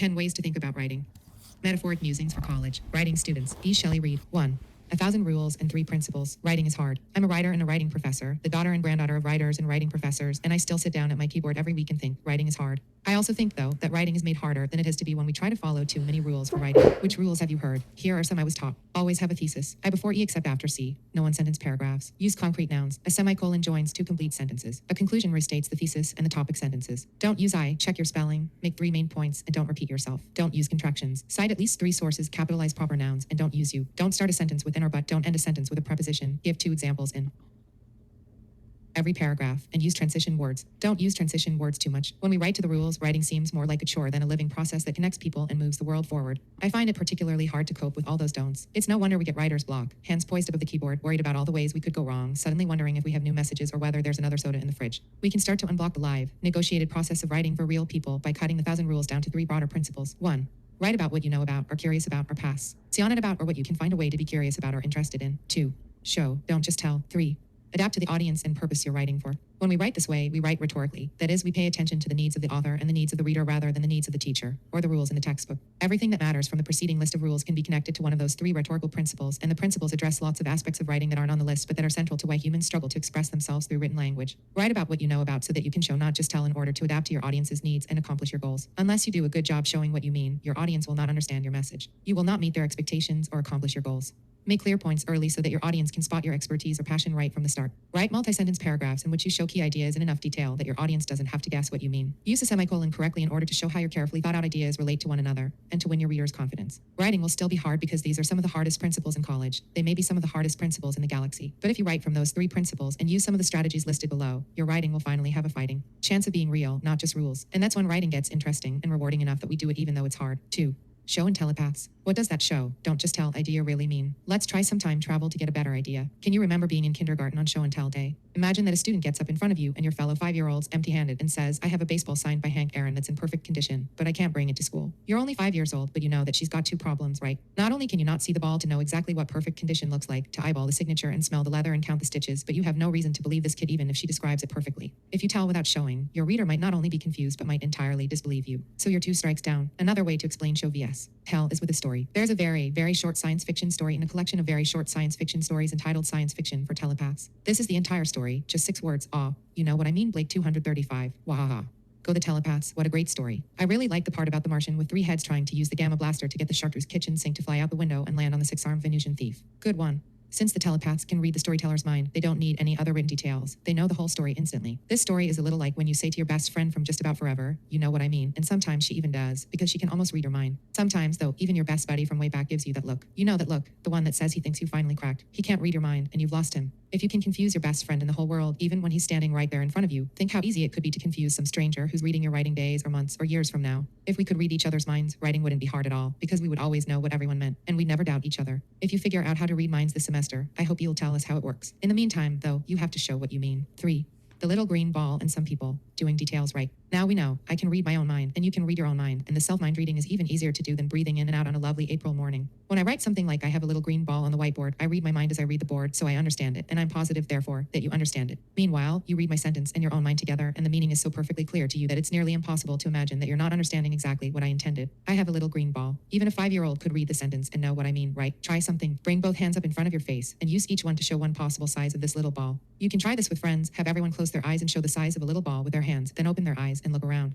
10 ways to think about writing. Metaphoric Musings for College. Writing Students. E. Shelley Reid. 1. 1,000 rules and 3 principles. Writing is hard. I'm a writer and a writing professor, the daughter and granddaughter of writers and writing professors, and I still sit down at my keyboard every week and think, writing is hard. I also think, though, that writing is made harder than it is to be when we try to follow too many rules for writing. Which rules have you heard? Here are some I was taught. Always have a thesis. I before E except after C. No one-sentence paragraphs. Use concrete nouns. A semicolon joins 2 complete sentences. A conclusion restates the thesis and the topic sentences. Don't use I. Check your spelling. Make 3 main points and don't repeat yourself. Don't use contractions. Cite at least 3 sources. Capitalize proper nouns and don't use you. Don't start a sentence with an or but. Don't end a sentence with a preposition. Give 2 examples in every paragraph, and use transition words. Don't use transition words too much. When we write to the rules, writing seems more like a chore than a living process that connects people and moves the world forward. I find it particularly hard to cope with all those don'ts. It's no wonder we get writer's block, hands poised above the keyboard, worried about all the ways we could go wrong, suddenly wondering if we have new messages or whether there's another soda in the fridge. We can start to unblock the live, negotiated process of writing for real people by cutting the 1,000 rules down to 3 broader principles. 1. Write about what you know about, are curious about, or pass. Sonnet about or what you can find a way to be curious about or interested in. 2. Show, don't just tell. 3. Adapt to the audience and purpose you're writing for. When we write this way, we write rhetorically. That is, we pay attention to the needs of the author and the needs of the reader rather than the needs of the teacher, or the rules in the textbook. Everything that matters from the preceding list of rules can be connected to one of those 3 rhetorical principles, and the principles address lots of aspects of writing that aren't on the list but that are central to why humans struggle to express themselves through written language. Write about what you know about so that you can show, not just tell, in order to adapt to your audience's needs and accomplish your goals. Unless you do a good job showing what you mean, your audience will not understand your message. You will not meet their expectations or accomplish your goals. Make clear points early so that your audience can spot your expertise or passion right from the start. Write multi-sentence paragraphs in which you show key ideas in enough detail that your audience doesn't have to guess what you mean. Use a semicolon correctly in order to show how your carefully thought out ideas relate to one another and to win your reader's confidence. Writing will still be hard because these are some of the hardest principles in college. They may be some of the hardest principles in the galaxy. But if you write from those 3 principles and use some of the strategies listed below, your writing will finally have a fighting chance of being real, not just rules. And that's when writing gets interesting and rewarding enough that we do it even though it's hard. 2. Show and telepaths. What does that show, don't just tell idea really mean? Let's try some time travel to get a better idea. Can you remember being in kindergarten on show and tell day? Imagine that a student gets up in front of you and your fellow 5-year-olds empty-handed and says, I have a baseball signed by Hank Aaron that's in perfect condition, but I can't bring it to school. You're only 5 years old, but you know that she's got 2 problems, right? Not only can you not see the ball to know exactly what perfect condition looks like, to eyeball the signature and smell the leather and count the stitches, but you have no reason to believe this kid even if she describes it perfectly. If you tell without showing, your reader might not only be confused but might entirely disbelieve you. So you're 2 strikes down. Another way to explain show vs. tell is with a story. There's a very short science fiction story in a collection of very short science fiction stories entitled Science Fiction for Telepaths. This is the entire story, just 6 words. You know what I mean? Blake 235. Wahaha. Go the telepaths, what a great story. I really like the part about the Martian with 3 heads trying to use the gamma blaster to get the Chartreuse kitchen sink to fly out the window and land on the 6-armed Venusian thief. Good one. Since the telepaths can read the storyteller's mind, they don't need any other written details. They know the whole story instantly. This story is a little like when you say to your best friend from just about forever, you know what I mean, and sometimes she even does, because she can almost read your mind. Sometimes, though, even your best buddy from way back gives you that look. You know that look, the one that says he thinks you finally cracked. He can't read your mind, and you've lost him. If you can confuse your best friend in the whole world, even when he's standing right there in front of you, think how easy it could be to confuse some stranger who's reading your writing days or months or years from now. If we could read each other's minds, writing wouldn't be hard at all, because we would always know what everyone meant, and we'd never doubt each other. If you figure out how to read minds this semester, I hope you'll tell us how it works. In the meantime, though, you have to show what you mean. 3. The little green ball and some people doing details right. Now we know, I can read my own mind, and you can read your own mind, and the self-mind reading is even easier to do than breathing in and out on a lovely April morning. When I write something like I have a little green ball on the whiteboard, I read my mind as I read the board, so I understand it, and I'm positive, therefore, that you understand it. Meanwhile, you read my sentence and your own mind together, and the meaning is so perfectly clear to you that it's nearly impossible to imagine that you're not understanding exactly what I intended. I have a little green ball. Even a 5-year-old could read the sentence and know what I mean, right? Try something. Bring both hands up in front of your face, and use each one to show one possible size of this little ball. You can try this with friends. Have everyone close their eyes and show the size of a little ball with their hands, then open their eyes and look around.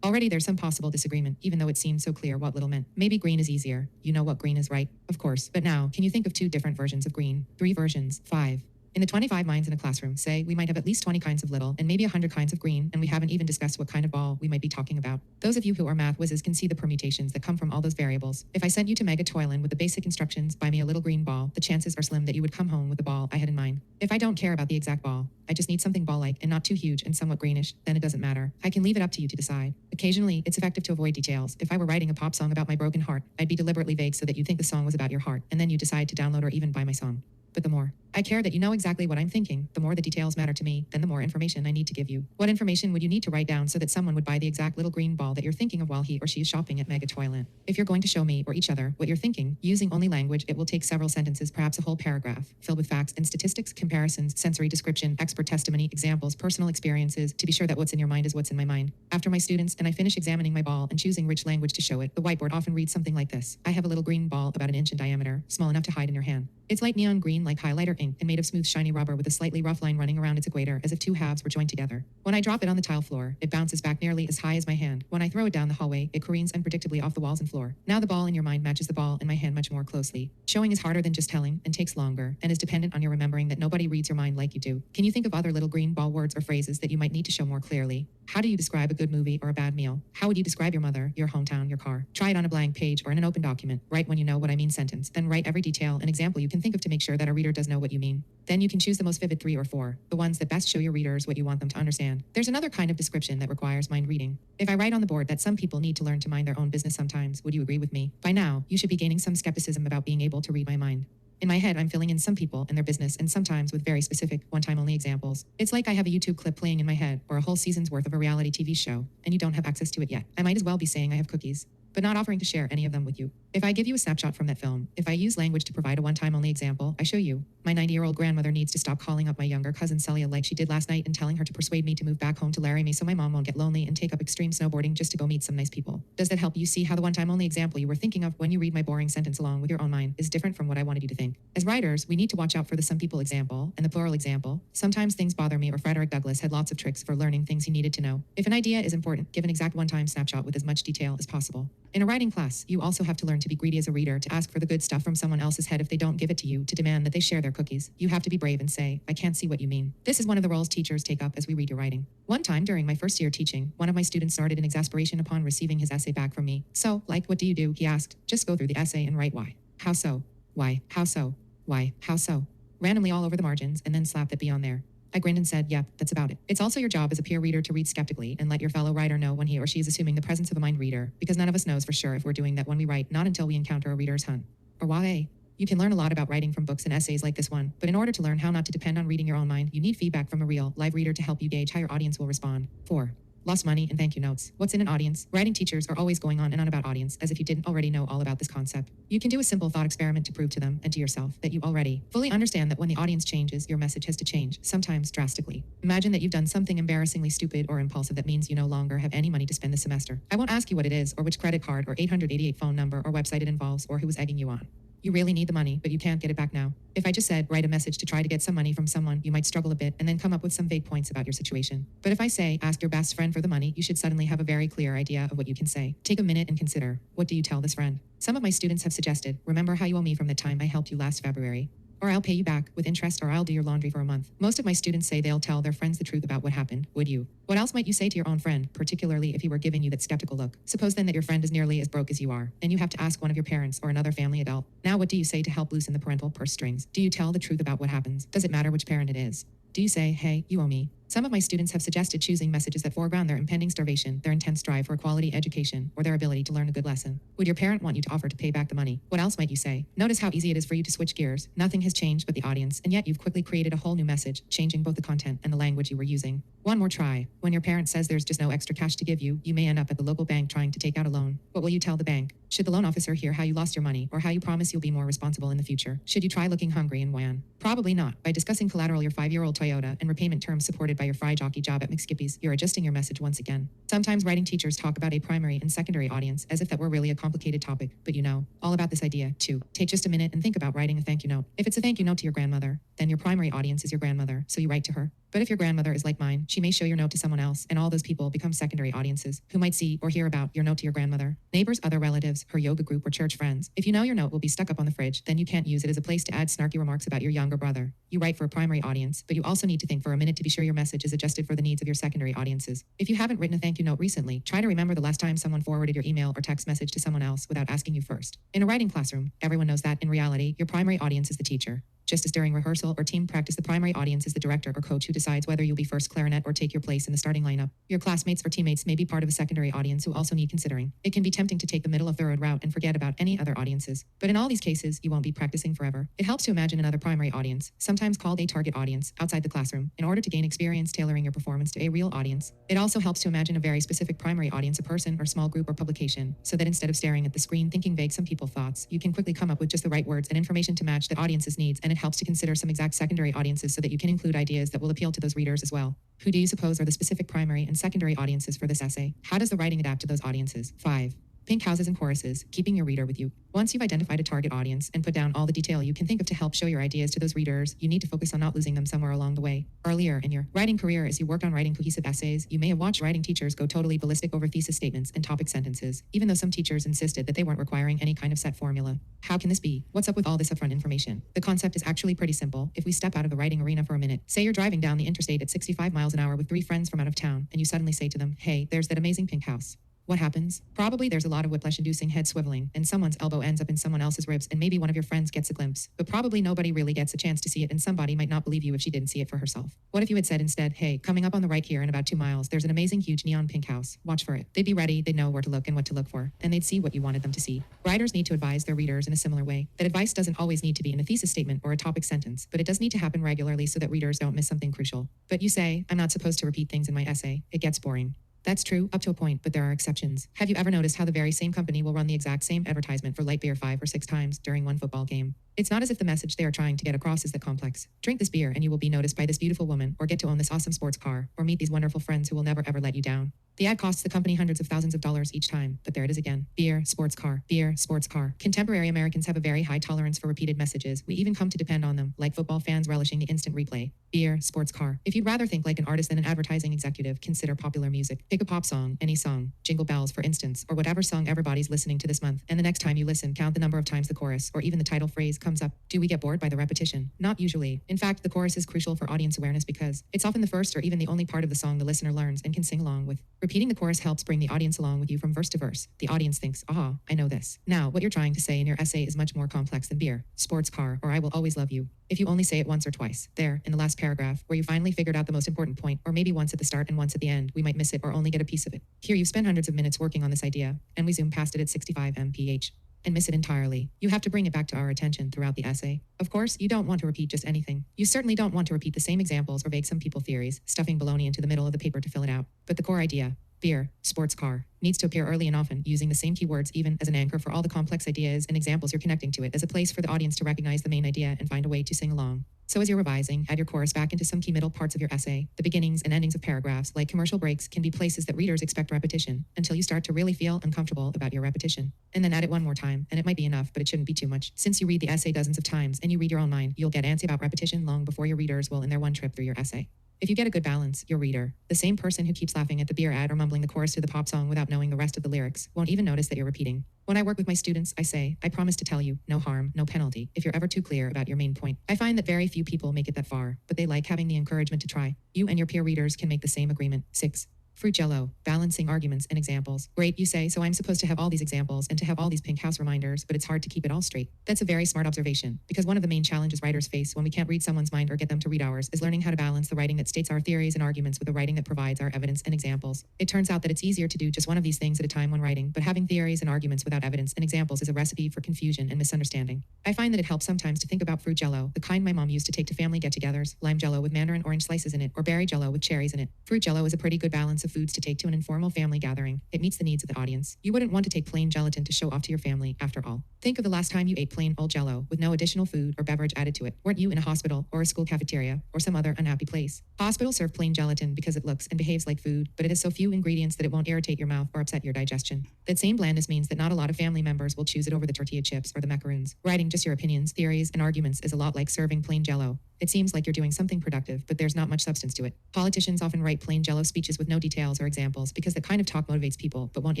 Already there's some possible disagreement, even though it seemed so clear what little meant. Maybe green is easier. You know what green is, right? Of course. But now, can you think of 2 different versions of green? 3 versions. 5. In the 25 minds in a classroom, say, we might have at least 20 kinds of little, and maybe 100 kinds of green, and we haven't even discussed what kind of ball we might be talking about. Those of you who are math whizzes can see the permutations that come from all those variables. If I sent you to Mega Toyland with the basic instructions, buy me a little green ball, the chances are slim that you would come home with the ball I had in mind. If I don't care about the exact ball, I just need something ball-like and not too huge and somewhat greenish, then it doesn't matter. I can leave it up to you to decide. Occasionally, it's effective to avoid details. If I were writing a pop song about my broken heart, I'd be deliberately vague so that you think the song was about your heart, and then you decide to download or even buy my song. But the more I care that you know exactly what I'm thinking, the more the details matter to me, then the more information I need to give you. What information would you need to write down so that someone would buy the exact little green ball that you're thinking of while he or she is shopping at Mega Toyland? If you're going to show me or each other what you're thinking, using only language, it will take several sentences, perhaps a whole paragraph, filled with facts and statistics, comparisons, sensory description, expert testimony, examples, personal experiences, to be sure that what's in your mind is what's in my mind. After my students and I finish examining my ball and choosing rich language to show it, the whiteboard often reads something like this. I have a little green ball about an inch in diameter, small enough to hide in your hand. It's light neon green like highlighter ink and made of smooth shiny rubber with a slightly rough line running around its equator as if two halves were joined together. When I drop it on the tile floor, it bounces back nearly as high as my hand. When I throw it down the hallway, it careens unpredictably off the walls and floor. Now the ball in your mind matches the ball in my hand much more closely. Showing is harder than just telling and takes longer and is dependent on your remembering that nobody reads your mind like you do. Can you think of other little green ball words or phrases that you might need to show more clearly? How do you describe a good movie or a bad meal? How would you describe your mother, your hometown, your car? Try it on a blank page or in an open document. Write when you know what I mean sentence. Then write every detail and example you can think of to make sure that a reader does know what you mean. Then you can choose the most vivid 3 or 4, the ones that best show your readers what you want them to understand. There's another kind of description that requires mind reading. If I write on the board that some people need to learn to mind their own business sometimes, would you agree with me? By now, you should be gaining some skepticism about being able to read my mind. In my head, I'm filling in some people and their business, and sometimes with very specific, one-time only examples. It's like I have a YouTube clip playing in my head, or a whole season's worth of a reality TV show, and you don't have access to it yet. I might as well be saying I have cookies, but not offering to share any of them with you. If I give you a snapshot from that film, if I use language to provide a one-time only example, I show you. My 90-year-old grandmother needs to stop calling up my younger cousin Celia like she did last night and telling her to persuade me to move back home to Laramie so my mom won't get lonely and take up extreme snowboarding just to go meet some nice people. Does that help you see how the one-time only example you were thinking of when you read my boring sentence along with your own mind is different from what I wanted you to think? As writers, we need to watch out for the some people example and the plural example. Sometimes things bother me, or Frederick Douglass had lots of tricks for learning things he needed to know. If an idea is important, give an exact one-time snapshot with as much detail as possible. In a writing class, you also have to learn to be greedy as a reader, to ask for the good stuff from someone else's head if they don't give it to you, to demand that they share their cookies. You have to be brave and say, I can't see what you mean. This is one of the roles teachers take up as we read your writing. One time during my first year teaching, one of my students started in exasperation upon receiving his essay back from me. So, like, what do you do? He asked. Just go through the essay and write why. How so? Why? How so? Why? How so? Randomly all over the margins and then slap that beyond there. I grinned and said, yep, that's about it. It's also your job as a peer reader to read skeptically and let your fellow writer know when he or she is assuming the presence of a mind reader, because none of us knows for sure if we're doing that when we write, not until we encounter a reader's hunt. Or why? You can learn a lot about writing from books and essays like this one, but in order to learn how not to depend on reading your own mind, you need feedback from a real, live reader to help you gauge how your audience will respond. 4. Lost money and thank you notes. What's in an audience? Writing teachers are always going on and on about audience, as if you didn't already know all about this concept. You can do a simple thought experiment to prove to them and to yourself that you already fully understand that when the audience changes, your message has to change, sometimes drastically. Imagine that you've done something embarrassingly stupid or impulsive that means you no longer have any money to spend this semester. I won't ask you what it is, or which credit card, or 888 phone number, or website it involves, or who is egging you on. You really need the money, but you can't get it back now. If I just said, write a message to try to get some money from someone, you might struggle a bit and then come up with some vague points about your situation. But if I say, ask your best friend for the money, you should suddenly have a very clear idea of what you can say. Take a minute and consider, what do you tell this friend? Some of my students have suggested, remember how you owe me from the time I helped you last February. Or I'll pay you back with interest, or I'll do your laundry for a month. Most of my students say they'll tell their friends the truth about what happened. Would you? What else might you say to your own friend, particularly if he were giving you that skeptical look? Suppose then that your friend is nearly as broke as you are, and you have to ask one of your parents or another family adult. Now what do you say to help loosen the parental purse strings? Do you tell the truth about what happens? Does it matter which parent it is? Do you say, hey, you owe me? Some of my students have suggested choosing messages that foreground their impending starvation, their intense drive for a quality education, or their ability to learn a good lesson. Would your parent want you to offer to pay back the money? What else might you say? Notice how easy it is for you to switch gears. Nothing has changed but the audience, and yet you've quickly created a whole new message, changing both the content and the language you were using. One more try. When your parent says there's just no extra cash to give you, you may end up at the local bank trying to take out a loan. What will you tell the bank? Should the loan officer hear how you lost your money, or how you promise you'll be more responsible in the future? Should you try looking hungry and wan? Probably not. By discussing collateral your 5-year-old Toyota and repayment terms supported by your fry jockey job at McSkippy's, you're adjusting your message once again. Sometimes writing teachers talk about a primary and secondary audience as if that were really a complicated topic, but you know all about this idea too. Take just a minute and think about writing a thank you note. If it's a thank you note to your grandmother, then your primary audience is your grandmother, so you write to her. But if your grandmother is like mine, she may show your note to someone else, and all those people become secondary audiences who might see or hear about your note to your grandmother. Neighbors, other relatives, her yoga group, or church friends. If you know your note will be stuck up on the fridge, then you can't use it as a place to add snarky remarks about your younger brother. You write for a primary audience, but you also need to think for a minute to be sure your message is adjusted for the needs of your secondary audiences. If you haven't written a thank you note recently, try to remember the last time someone forwarded your email or text message to someone else without asking you first. In a writing classroom, everyone knows that, in reality, your primary audience is the teacher. Just as during rehearsal or team practice, the primary audience is the director or coach who decides whether you'll be first clarinet or take your place in the starting lineup. Your classmates or teammates may be part of a secondary audience who also need considering. It can be tempting to take the middle of the road route and forget about any other audiences. But in all these cases, you won't be practicing forever. It helps to imagine another primary audience, sometimes called a target audience, outside the classroom, in order to gain experience tailoring your performance to a real audience. It also helps to imagine a very specific primary audience, a person or small group or publication, so that instead of staring at the screen thinking vague some people thoughts, you can quickly come up with just the right words and information to match that audience's needs, and it helps to consider some exact secondary audiences so that you can include ideas that will appeal to those readers as well. Who do you suppose are the specific primary and secondary audiences for this essay? How does the writing adapt to those audiences? 5. Pink houses and choruses, keeping your reader with you. Once you've identified a target audience and put down all the detail you can think of to help show your ideas to those readers, you need to focus on not losing them somewhere along the way. Earlier in your writing career, as you worked on writing cohesive essays, you may have watched writing teachers go totally ballistic over thesis statements and topic sentences, even though some teachers insisted that they weren't requiring any kind of set formula. How can this be? What's up with all this upfront information? The concept is actually pretty simple. If we step out of the writing arena for a minute, say you're driving down the interstate at 65 miles an hour with 3 friends from out of town, and you suddenly say to them, "Hey, there's that amazing pink house." What happens? Probably there's a lot of whiplash-inducing head swiveling, and someone's elbow ends up in someone else's ribs, and maybe one of your friends gets a glimpse. But probably nobody really gets a chance to see it, and somebody might not believe you if she didn't see it for herself. What if you had said instead, "Hey, coming up on the right here in about 2 miles, there's an amazing huge neon pink house. Watch for it." They'd be ready, they'd know where to look and what to look for, and they'd see what you wanted them to see. Writers need to advise their readers in a similar way. That advice doesn't always need to be in a thesis statement or a topic sentence, but it does need to happen regularly so that readers don't miss something crucial. But you say, "I'm not supposed to repeat things in my essay. It gets boring." That's true up to a point, but there are exceptions. Have you ever noticed how the very same company will run the exact same advertisement for light beer 5 or 6 times during one football game? It's not as if the message they are trying to get across is that complex. Drink this beer and you will be noticed by this beautiful woman, or get to own this awesome sports car, or meet these wonderful friends who will never ever let you down. The ad costs the company hundreds of thousands of dollars each time, but there it is again. Beer, sports car, beer, sports car. Contemporary Americans have a very high tolerance for repeated messages. We even come to depend on them, like football fans relishing the instant replay. Beer, sports car. If you'd rather think like an artist than an advertising executive, consider popular music. Pick a pop song, any song, Jingle Bells for instance, or whatever song everybody's listening to this month, and the next time you listen, count the number of times the chorus, or even the title phrase comes up. Do we get bored by the repetition? Not usually. In fact, the chorus is crucial for audience awareness because it's often the first or even the only part of the song the listener learns and can sing along with. Repeating the chorus helps bring the audience along with you from verse to verse. The audience thinks, "Aha, I know this." Now, what you're trying to say in your essay is much more complex than beer, sports car, or "I will always love you." If you only say it once or twice, there, in the last paragraph, where you finally figured out the most important point, or maybe once at the start and once at the end, we might miss it or only get a piece of it. Here you've spent hundreds of minutes working on this idea, and we zoom past it at 65 mph. And miss it entirely. You have to bring it back to our attention throughout the essay. Of course, you don't want to repeat just anything. You certainly don't want to repeat the same examples or vague some people theories, stuffing baloney into the middle of the paper to fill it out. But the core idea, beer, sports car, needs to appear early and often, using the same keywords even as an anchor for all the complex ideas and examples you're connecting to it, as a place for the audience to recognize the main idea and find a way to sing along. So as you're revising, add your chorus back into some key middle parts of your essay. The beginnings and endings of paragraphs, like commercial breaks, can be places that readers expect repetition, until you start to really feel uncomfortable about your repetition. And then add it one more time, and it might be enough, but it shouldn't be too much. Since you read the essay dozens of times and you read your own mind, you'll get antsy about repetition long before your readers will in their one trip through your essay. If you get a good balance, your reader, the same person who keeps laughing at the beer ad or mumbling the chorus to the pop song without knowing the rest of the lyrics, won't even notice that you're repeating. When I work with my students, I say, "I promise to tell you, no harm, no penalty, if you're ever too clear about your main point." I find that very few people make it that far, but they like having the encouragement to try. You and your peer readers can make the same agreement. 6. Fruit jello, balancing arguments and examples. Great, you say, so I'm supposed to have all these examples and to have all these pink house reminders, but it's hard to keep it all straight. That's a very smart observation, because one of the main challenges writers face when we can't read someone's mind or get them to read ours is learning how to balance the writing that states our theories and arguments with the writing that provides our evidence and examples. It turns out that it's easier to do just one of these things at a time when writing, but having theories and arguments without evidence and examples is a recipe for confusion and misunderstanding. I find that it helps sometimes to think about fruit jello, the kind my mom used to take to family get-togethers, lime jello with mandarin orange slices in it, or berry jello with cherries in it. Fruit jello is a pretty good balance of foods to take to an informal family gathering. It meets the needs of the audience. You wouldn't want to take plain gelatin to show off to your family, after all. Think of the last time you ate plain old jello with no additional food or beverage added to it. Weren't you in a hospital or a school cafeteria or some other unhappy place? Hospitals serve plain gelatin because it looks and behaves like food, but it has so few ingredients that it won't irritate your mouth or upset your digestion. That same blandness means that not a lot of family members will choose it over the tortilla chips or the macaroons. Writing just your opinions, theories, and arguments is a lot like serving plain jello. It seems like you're doing something productive, but there's not much substance to it. Politicians often write plain jello speeches with no details or examples because that kind of talk motivates people, but won't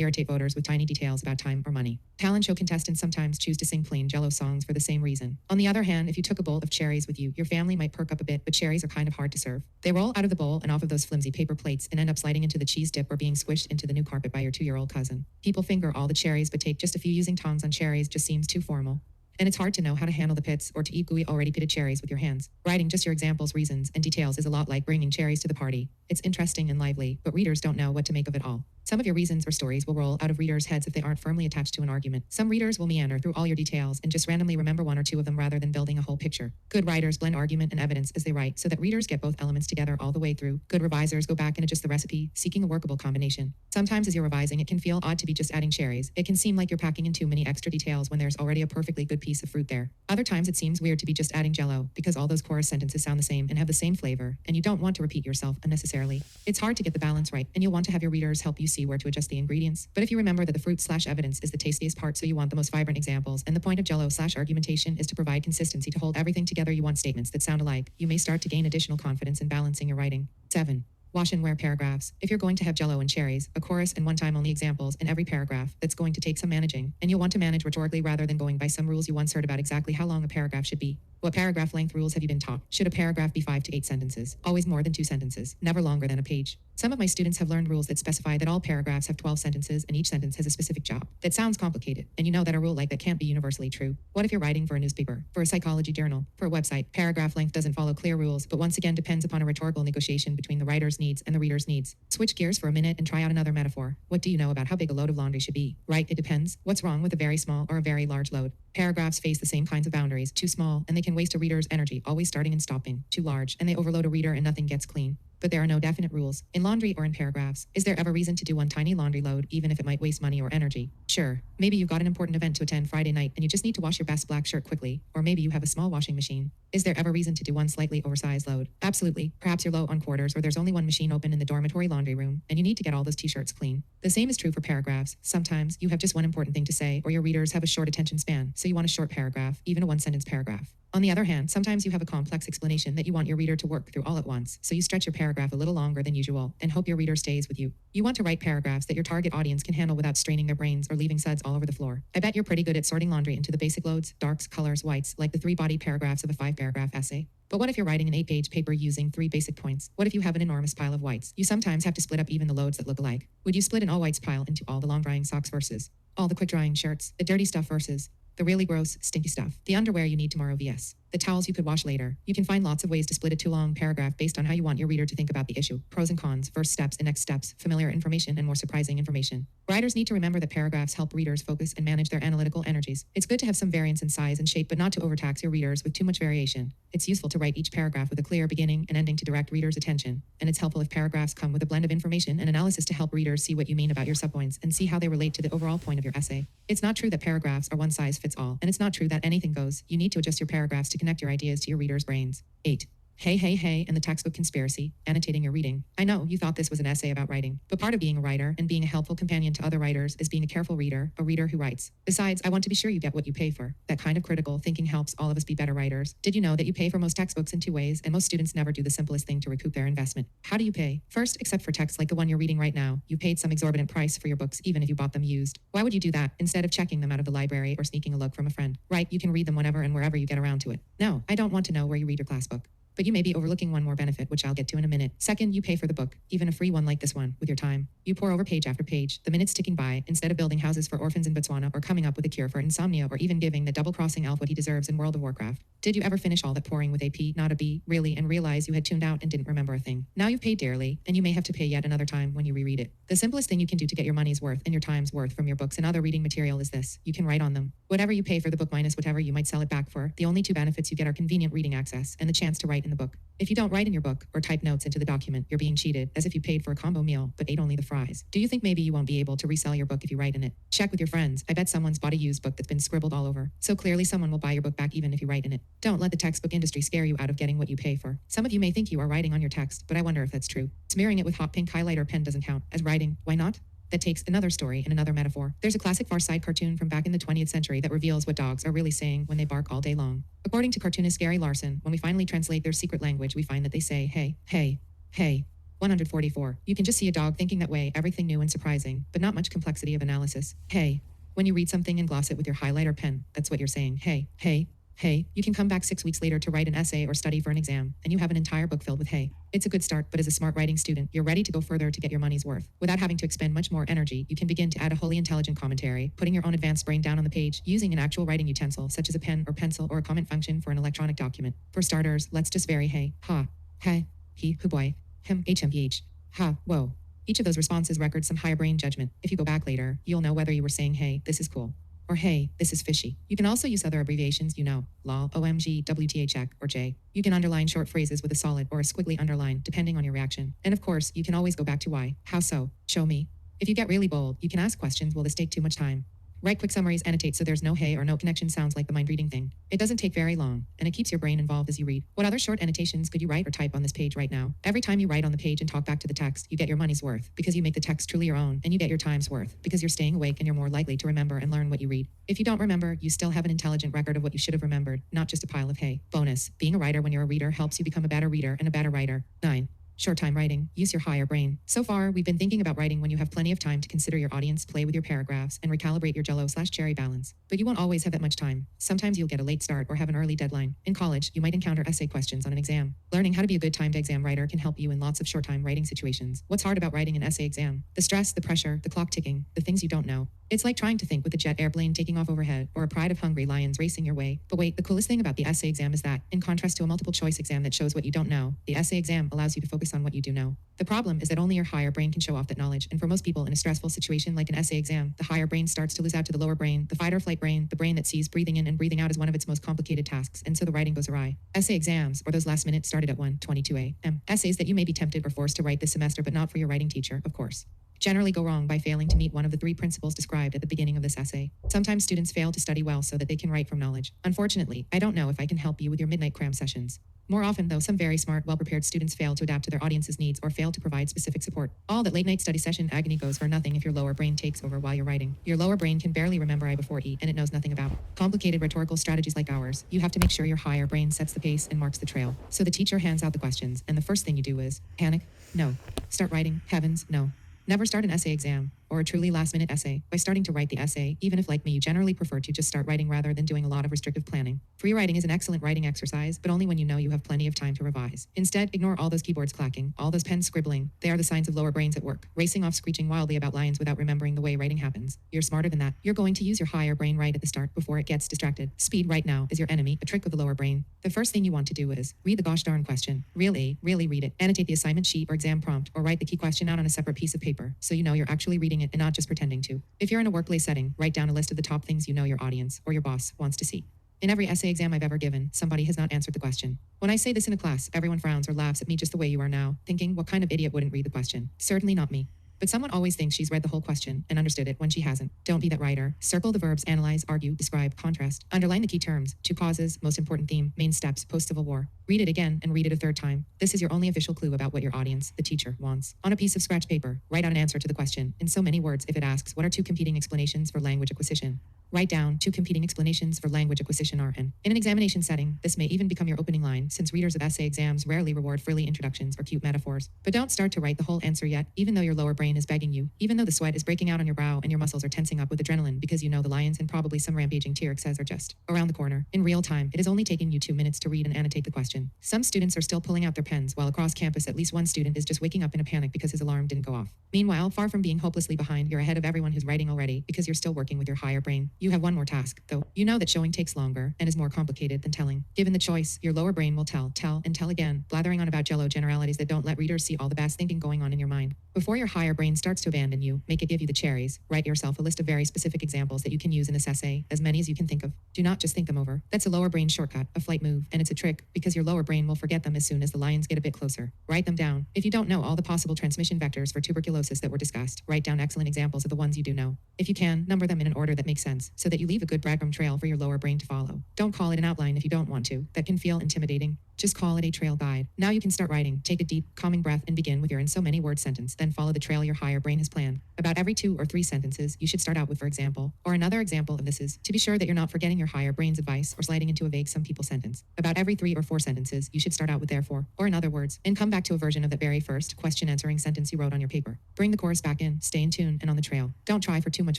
irritate voters with tiny details about time or money. Talent show contestants sometimes choose to sing plain jello songs for the same reason. On the other hand, if you took a bowl of cherries with you, your family might perk up a bit, but cherries are kind of hard to serve. They roll out of the bowl and off of those flimsy paper plates and end up sliding into the cheese dip or being squished into the new carpet by your 2-year-old cousin. People finger all the cherries, but take just a few. Using tongs on cherries just seems too formal. And it's hard to know how to handle the pits or to eat gooey already pitted cherries with your hands. Writing just your examples, reasons, and details is a lot like bringing cherries to the party. It's interesting and lively, but readers don't know what to make of it all. Some of your reasons or stories will roll out of readers' heads if they aren't firmly attached to an argument. Some readers will meander through all your details and just randomly remember one or two of them rather than building a whole picture. Good writers blend argument and evidence as they write so that readers get both elements together all the way through. Good revisers go back and adjust the recipe, seeking a workable combination. Sometimes as you're revising, it can feel odd to be just adding cherries. It can seem like you're packing in too many extra details when there's already a perfectly good piece of fruit there. Other times it seems weird to be just adding jello because all those chorus sentences sound the same and have the same flavor, and you don't want to repeat yourself unnecessarily. It's hard to get the balance right, and you'll want to have your readers help you see where to adjust the ingredients. But if you remember that the fruit/evidence is the tastiest part, so you want the most vibrant examples, and the point of jello/argumentation is to provide consistency to hold everything together, you want statements that sound alike, you may start to gain additional confidence in balancing your writing. 7. Wash and wear paragraphs. If you're going to have jello and cherries, a chorus and one-time only examples in every paragraph, that's going to take some managing, and you'll want to manage rhetorically rather than going by some rules you once heard about exactly how long a paragraph should be. What paragraph length rules have you been taught? Should a paragraph be 5 to 8 sentences? Always more than 2 sentences, never longer than a page. Some of my students have learned rules that specify that all paragraphs have 12 sentences and each sentence has a specific job. That sounds complicated, and you know that a rule like that can't be universally true. What if you're writing for a newspaper, for a psychology journal, for a website? Paragraph length doesn't follow clear rules, but once again depends upon a rhetorical negotiation between the writer's needs and the reader's needs. Switch gears for a minute and try out another metaphor. What do you know about how big a load of laundry should be? Right, it depends. What's wrong with a very small or a very large load? Paragraphs face the same kinds of boundaries. Too small, and they can waste a reader's energy, always starting and stopping. Too large, and they overload a reader and nothing gets clean. But there are no definite rules. In laundry or in paragraphs, is there ever reason to do one tiny laundry load, even if it might waste money or energy? Sure. Maybe you've got an important event to attend Friday night and you just need to wash your best black shirt quickly. Or maybe you have a small washing machine. Is there ever reason to do one slightly oversized load? Absolutely. Perhaps you're low on quarters, or there's only one machine open in the dormitory laundry room, and you need to get all those t-shirts clean. The same is true for paragraphs. Sometimes you have just one important thing to say, or your readers have a short attention span, so you want a short paragraph, even a one-sentence paragraph. On the other hand, sometimes you have a complex explanation that you want your reader to work through all at once, so you stretch your paragraph a little longer than usual and hope your reader stays with you. You want to write paragraphs that your target audience can handle without straining their brains or leaving suds all over the floor. I bet you're pretty good at sorting laundry into the basic loads, darks, colors, whites, like the 3-body paragraphs of a 5-paragraph essay. But what if you're writing an 8-page paper using 3 basic points? What if you have an enormous pile of whites? You sometimes have to split up even the loads that look alike. Would you split an all-whites pile into all the long-drying socks versus all the quick-drying shirts, the dirty stuff versus the really gross, stinky stuff, the underwear you need tomorrow vs the towels you could wash later? You can find lots of ways to split a too long paragraph based on how you want your reader to think about the issue. Pros and cons, first steps and next steps, familiar information and more surprising information. Writers need to remember that paragraphs help readers focus and manage their analytical energies. It's good to have some variance in size and shape, but not to overtax your readers with too much variation. It's useful to write each paragraph with a clear beginning and ending to direct readers' attention, and it's helpful if paragraphs come with a blend of information and analysis to help readers see what you mean about your subpoints and see how they relate to the overall point of your essay. It's not true that paragraphs are one size fits all, and it's not true that anything goes. You need to adjust your paragraphs to connect your ideas to your readers' brains. 8. Hey, and the textbook conspiracy, annotating your reading. I know you thought this was an essay about writing, but part of being a writer and being a helpful companion to other writers is being a careful reader, a reader who writes. Besides, I want to be sure you get what you pay for. That kind of critical thinking helps all of us be better writers. Did you know that you pay for most textbooks in 2 ways, and most students never do the simplest thing to recoup their investment? How do you pay? First, except for texts like the one you're reading right now, you paid some exorbitant price for your books even if you bought them used. Why would you do that instead of checking them out of the library or sneaking a look from a friend? Right, you can read them whenever and wherever you get around to it. No, I don't want to know where you read your class book. But you may be overlooking one more benefit, which I'll get to in a minute. Second, you pay for the book, even a free one like this one, with your time. You pour over page after page, the minutes ticking by, instead of building houses for orphans in Botswana or coming up with a cure for insomnia or even giving the double-crossing elf what he deserves in World of Warcraft. Did you ever finish all that pouring with a P, not a B, really, and realize you had tuned out and didn't remember a thing? Now you've paid dearly, and you may have to pay yet another time when you reread it. The simplest thing you can do to get your money's worth and your time's worth from your books and other reading material is this: you can write on them. Whatever you pay for the book minus whatever you might sell it back for, the only 2 benefits you get are convenient reading access and the chance to write in the book. If you don't write in your book or type notes into the document, you're being cheated, as if you paid for a combo meal but ate only the fries. Do you think maybe you won't be able to resell your book if you write in it? Check with your friends. I bet someone's bought a used book that's been scribbled all over. So clearly someone will buy your book back even if you write in it. Don't let the textbook industry scare you out of getting what you pay for. Some of you may think you are writing on your text, but I wonder if that's true. Smearing it with hot pink highlighter pen doesn't count as writing. Why not? That takes another story and another metaphor. There's a classic Far Side cartoon from back in the 20th century that reveals what dogs are really saying when they bark all day long. According to cartoonist Gary Larson, when we finally translate their secret language, we find that they say, hey, hey, hey. 144. You can just see a dog thinking that way, everything new and surprising, but not much complexity of analysis. Hey. When you read something and gloss it with your highlighter pen, that's what you're saying. Hey, hey. Hey, you can come back 6 weeks later to write an essay or study for an exam, and you have an entire book filled with hay. It's a good start, but as a smart writing student, you're ready to go further to get your money's worth. Without having to expend much more energy, you can begin to add a wholly intelligent commentary, putting your own advanced brain down on the page, using an actual writing utensil, such as a pen or pencil or a comment function for an electronic document. For starters, let's just vary hey, ha, hey, he, who boy, him, hmph, ha, whoa. Each of those responses records some higher brain judgment. If you go back later, you'll know whether you were saying hey, this is cool, or hey, this is fishy. You can also use other abbreviations lol, OMG, WTHX, or J. You can underline short phrases with a solid or a squiggly underline, depending on your reaction. And of course, you can always go back to why, how so, show me. If you get really bold, you can ask questions, will this take too much time? Write quick summaries, annotate so there's no hey or no connection sounds like the mind reading thing. It doesn't take very long, and it keeps your brain involved as you read. What other short annotations could you write or type on this page right now? Every time you write on the page and talk back to the text, you get your money's worth because you make the text truly your own, and you get your time's worth because you're staying awake and you're more likely to remember and learn what you read. If you don't remember, you still have an intelligent record of what you should have remembered, not just a pile of hay. Bonus, being a writer when you're a reader helps you become a better reader and a better writer. 9. Short time writing. Use your higher brain. So far, we've been thinking about writing when you have plenty of time to consider your audience, play with your paragraphs, and recalibrate your jello/cherry balance. But you won't always have that much time. Sometimes you'll get a late start or have an early deadline. In college, you might encounter essay questions on an exam. Learning how to be a good timed exam writer can help you in lots of short time writing situations. What's hard about writing an essay exam? The stress, the pressure, the clock ticking, the things you don't know. It's like trying to think with a jet airplane taking off overhead or a pride of hungry lions racing your way. But wait, the coolest thing about the essay exam is that, in contrast to a multiple choice exam that shows what you don't know, the essay exam allows you to focus on what you do know. The problem is that only your higher brain can show off that knowledge, and for most people in a stressful situation like an essay exam, the higher brain starts to lose out to the lower brain, the fight or flight brain, the brain that sees breathing in and breathing out as one of its most complicated tasks, and so the writing goes awry. Essay exams, or those last minute started at 1:22 a.m. essays that you may be tempted or forced to write this semester but not for your writing teacher, of course, generally go wrong by failing to meet one of the 3 principles described at the beginning of this essay. Sometimes students fail to study well so that they can write from knowledge. Unfortunately, I don't know if I can help you with your midnight cram sessions. More often, though, some very smart, well-prepared students fail to adapt to their audience's needs or fail to provide specific support. All that late-night study session agony goes for nothing if your lower brain takes over while you're writing. Your lower brain can barely remember I before E, and it knows nothing about complicated rhetorical strategies like ours. You have to make sure your higher brain sets the pace and marks the trail. So the teacher hands out the questions, and the first thing you do is panic? No. Start writing? Heavens, no. Never start an essay exam, or a truly last-minute essay, by starting to write the essay, even if, like me, you generally prefer to just start writing rather than doing a lot of restrictive planning. Free writing is an excellent writing exercise, but only when you know you have plenty of time to revise. Instead, ignore all those keyboards clacking, all those pens scribbling. They are the signs of lower brains at work, racing off screeching wildly about lines without remembering the way writing happens. You're smarter than that. You're going to use your higher brain right at the start before it gets distracted. Speed right now is your enemy, a trick of the lower brain. The first thing you want to do is read the gosh darn question. Really read it. Annotate the assignment sheet or exam prompt, or write the key question out on a separate piece of paper, so you know you're actually reading it and not just pretending to. If you're in a workplace setting, write down a list of the top things you know your audience or your boss wants to see. In every essay exam I've ever given, somebody has not answered the question. When I say this in a class, everyone frowns or laughs at me just the way you are now, thinking, what kind of idiot wouldn't read the question? Certainly not me. But someone always thinks she's read the whole question and understood it when she hasn't. Don't be that writer. Circle the verbs analyze, argue, describe, contrast. Underline the key terms, 2 causes, most important theme, main steps, post-Civil War. Read it again and read it a 3rd time. This is your only official clue about what your audience, the teacher, wants. On a piece of scratch paper, write out an answer to the question, in so many words if it asks, what are 2 competing explanations for language acquisition? Write down 2 competing explanations for language acquisition are in an examination setting, this may even become your opening line, since readers of essay exams rarely reward frilly introductions or cute metaphors. But don't start to write the whole answer yet, even though your lower brain is begging you, even though the sweat is breaking out on your brow and your muscles are tensing up with adrenaline because you know the lions and probably some rampaging T-Rexes are just around the corner. In real time, it is only taking you 2 minutes to read and annotate the question. Some students are still pulling out their pens, while across campus at least one student is just waking up in a panic because his alarm didn't go off. Meanwhile, far from being hopelessly behind, you're ahead of everyone who's writing already because you're still working with your higher brain. You have one more task, though. You know that showing takes longer and is more complicated than telling. Given the choice, your lower brain will tell, and tell again, blathering on about jello generalities that don't let readers see all the vast thinking going on in your mind. Before your higher brain starts to abandon you, make it give you the cherries. Write yourself a list of very specific examples that you can use in this essay, as many as you can think of. Do not just think them over. That's a lower brain shortcut, a flight move, and it's a trick because your lower brain will forget them as soon as the lions get a bit closer. Write them down. If you don't know all the possible transmission vectors for tuberculosis that were discussed, write down excellent examples of the ones you do know. If you can, number them in an order that makes sense, so that you leave a good breadcrumb trail for your lower brain to follow. Don't call it an outline if you don't want to. That can feel intimidating. Just call it a trail guide. Now you can start writing. Take a deep, calming breath and begin with your in so many word sentence, then follow the trail your higher brain has planned. About every 2 or 3 sentences, you should start out with for example, or another example of this is, to be sure that you're not forgetting your higher brain's advice or sliding into a vague some people sentence. About every 3 or 4 sentences, you should start out with therefore, or in other words, and come back to a version of that very first question answering sentence you wrote on your paper. Bring the chorus back in, stay in tune and on the trail. Don't try for too much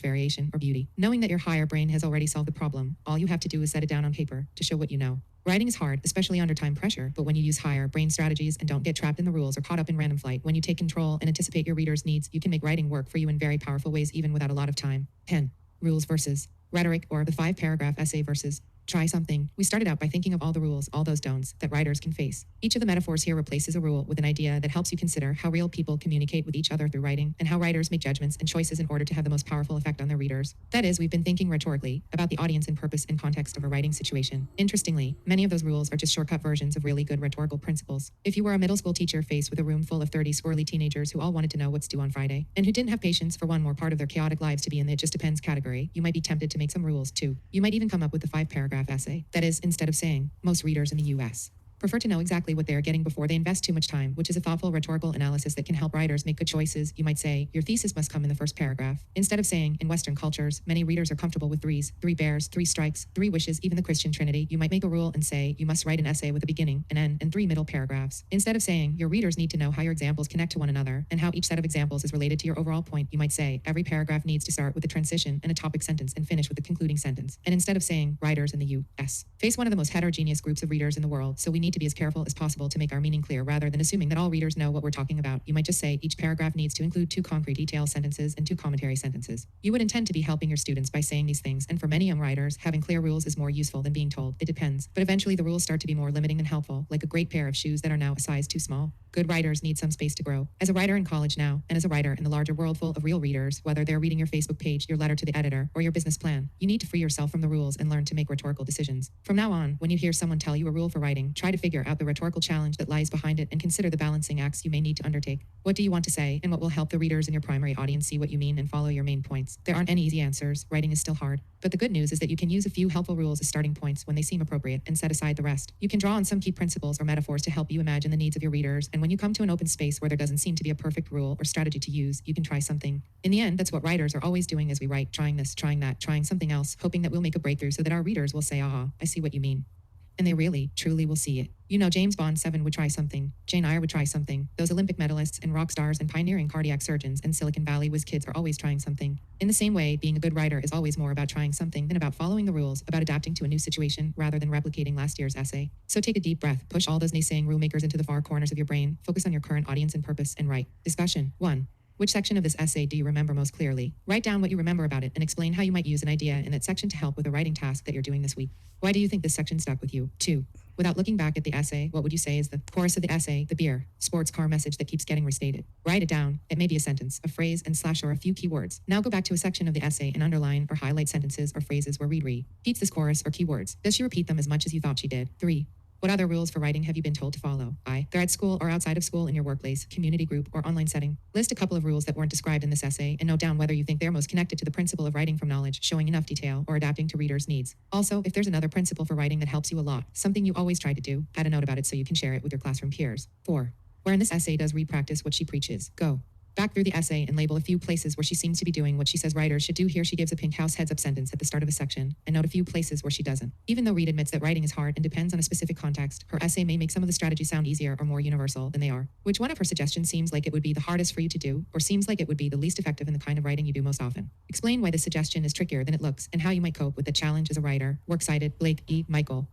variation or beauty. Knowing that your higher entire brain has already solved the problem. All you have to do is set it down on paper to show what you know. Writing is hard, especially under time pressure, but when you use higher brain strategies and don't get trapped in the rules or caught up in random flight, when you take control and anticipate your reader's needs, you can make writing work for you in very powerful ways even without a lot of time. 10. Rules versus rhetoric, or the 5-paragraph essay versus try something. We started out by thinking of all the rules, all those don'ts, that writers can face. Each of the metaphors here replaces a rule with an idea that helps you consider how real people communicate with each other through writing, and how writers make judgments and choices in order to have the most powerful effect on their readers. That is, we've been thinking rhetorically about the audience and purpose and context of a writing situation. Interestingly, many of those rules are just shortcut versions of really good rhetorical principles. If you were a middle school teacher faced with a room full of 30 squirrely teenagers who all wanted to know what's due on Friday, and who didn't have patience for one more part of their chaotic lives to be in the "it just depends" category, you might be tempted to make some rules too. You might even come up with a 5-paragraph essay. That is, instead of saying, most readers in the U.S. prefer to know exactly what they are getting before they invest too much time, which is a thoughtful rhetorical analysis that can help writers make good choices. You might say, your thesis must come in the first paragraph. Instead of saying, in Western cultures, many readers are comfortable with 3s, 3 bears, 3 strikes, 3 wishes, even the Christian Trinity, you might make a rule and say, you must write an essay with a beginning, an end, and 3 middle paragraphs. Instead of saying, your readers need to know how your examples connect to one another, and how each set of examples is related to your overall point, you might say, every paragraph needs to start with a transition and a topic sentence and finish with a concluding sentence. And instead of saying, writers in the U.S. face one of the most heterogeneous groups of readers in the world, so we need to be as careful as possible to make our meaning clear rather than assuming that all readers know what we're talking about, you might just say each paragraph needs to include 2 concrete detail sentences and 2 commentary sentences. You would intend to be helping your students by saying these things, and for many young writers, having clear rules is more useful than being told, it depends. But eventually the rules start to be more limiting than helpful, like a great pair of shoes that are now a size too small. Good writers need some space to grow. As a writer in college now, and as a writer in the larger world full of real readers, whether they're reading your Facebook page, your letter to the editor, or your business plan, you need to free yourself from the rules and learn to make rhetorical decisions. From now on, when you hear someone tell you a rule for writing, try to figure out the rhetorical challenge that lies behind it and consider the balancing acts you may need to undertake. What do you want to say, and what will help the readers in your primary audience see what you mean and follow your main points? There aren't any easy answers. Writing is still hard. But the good news is that you can use a few helpful rules as starting points when they seem appropriate and set aside the rest. You can draw on some key principles or metaphors to help you imagine the needs of your readers, and when you come to an open space where there doesn't seem to be a perfect rule or strategy to use, you can try something. In the end, that's what writers are always doing as we write, trying this, trying that, trying something else, hoping that we'll make a breakthrough so that our readers will say, aha, I see what you mean. And they really, truly will see it. You know, James Bond 7 would try something. Jane Eyre would try something. Those Olympic medalists and rock stars and pioneering cardiac surgeons and Silicon Valley whiz kids are always trying something. In the same way, being a good writer is always more about trying something than about following the rules, about adapting to a new situation rather than replicating last year's essay. So take a deep breath, push all those naysaying rule makers into the far corners of your brain, focus on your current audience and purpose, and write. Discussion 1. Which section of this essay do you remember most clearly? Write down what you remember about it and explain how you might use an idea in that section to help with a writing task that you're doing this week. Why do you think this section stuck with you? 2. Without looking back at the essay, what would you say is the chorus of the essay, the beer, sports car message that keeps getting restated? Write it down. It may be a sentence, a phrase, and slash or a few keywords. Now go back to a section of the essay and underline or highlight sentences or phrases where Reid repeats this chorus or keywords. Does she repeat them as much as you thought she did? 3. What other rules for writing have you been told to follow? They're at school or outside of school in your workplace, community group, or online setting. List a couple of rules that weren't described in this essay and note down whether you think they're most connected to the principle of writing from knowledge, showing enough detail, or adapting to readers' needs. Also, if there's another principle for writing that helps you a lot, something you always try to do, add a note about it so you can share it with your classroom peers. 4. Where in this essay does Reid practice what she preaches? Go back through the essay and label a few places where she seems to be doing what she says writers should do. Here she gives a pink house heads-up sentence at the start of a section, and note a few places where she doesn't. Even though Reid admits that writing is hard and depends on a specific context, her essay may make some of the strategies sound easier or more universal than they are. Which one of her suggestions seems like it would be the hardest for you to do, or seems like it would be the least effective in the kind of writing you do most often? Explain why this suggestion is trickier than it looks, and how you might cope with the challenge as a writer. Works cited, Blake E. Michael.